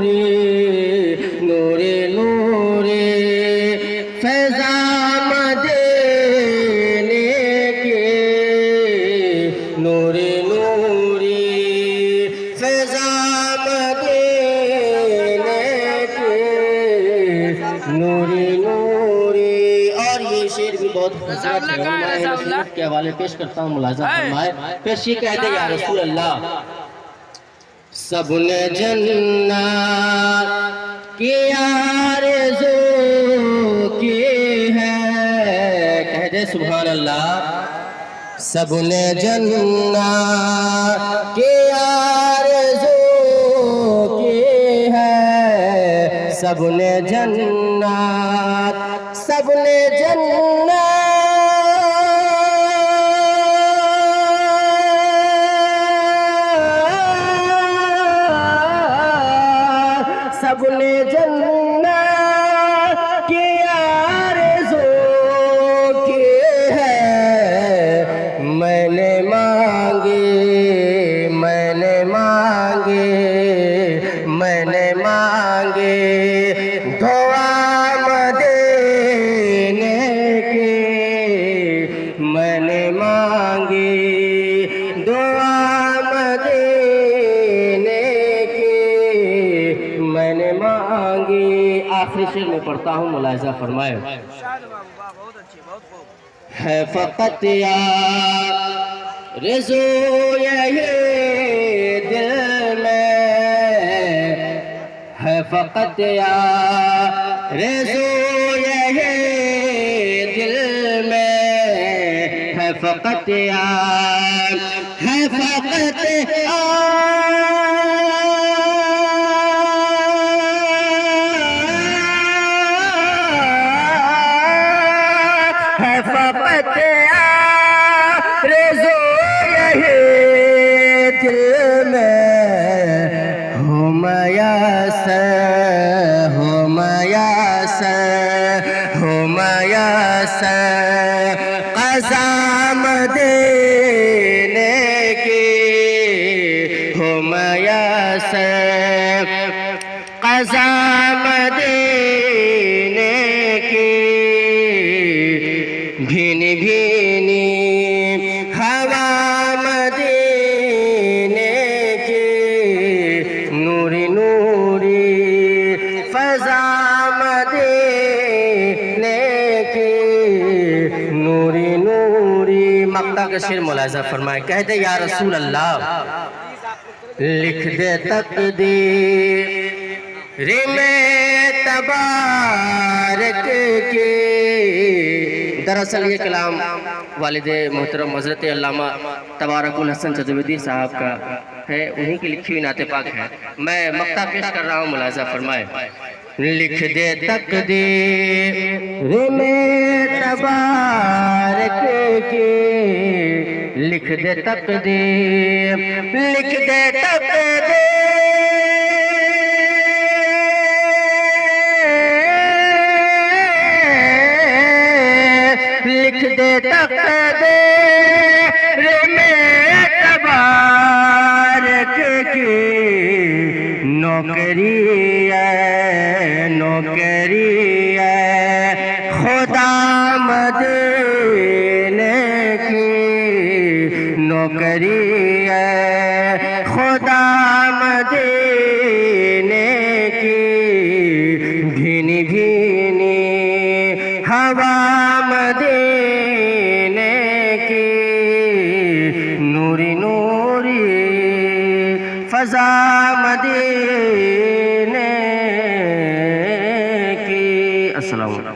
नूरे नूरे फैज़ा मदीने के नूरे नूरे फैज़ा मदीने के नूरे नूरे। और ये शेर भी बहुत खूबसूरत है, के हवाले पेश करता हूँ, मुलाज़ा फरमाए। पेश ये कहते या रसूल अल्लाह, सबने जन्नत की आरज़ू की है, कह दे सुभान अल्लाह। सबने जन्नत की आरज़ू की है, सबने जन्नत, सबने जन्नत, सबने जन्नत की आरज़ू की है। मैंने मांगे, मैंने मांगे, मैंने मांगे दुआ मदीने की, मैंने मांगे दुआ मदीने की, मैंने मांगी। आखिरी शेर में पढ़ता हूँ, मुलाहिज़ा फरमाए। है फ़क़त आरज़ू यही दिल में, है फ़क़त आरज़ू यही दिल में, है फ़क़त है फ़क़त है फ़क़त आरज़ू यही दिल में, हो मयस्सर, हो मयस्सर, हो मयस्सर क़ज़ा मदीने की, हो मयस्सर क़ज़ा मदीने की। भीनी भीनी हवा मदीने की, नूरी नूरी फ़ज़ा मदीने की, नूरी नूरी। मक्ता का शेर मुलाहिज़ा फरमाए। कहते या रसूल अल्लाह, लिख दे तक़दीर में तबारक की। दरअसल ये कलाम वालिद मोहतरम हज़रत अल्लामा तबारकुल हसन चतुर्वेदी साहब का है, उन्हीं की लिखी हुई नाते पाक है। मैं मक्ता पेश कर रहा हूँ, मुलाहिज़ा फरमाए। लिख दे तक़दीर में तबारक की, लिख दे तक़दीर, लिख दे तक़दीर, लिख दे तक़दीर में तबारक की। नौकरी है, नौकरी है खुदा मदीने की, नौकरी है खुदा मदीने की। भीनी भीनी हवा मदीने की, नूरी नूरी फ़ज़ा मदीने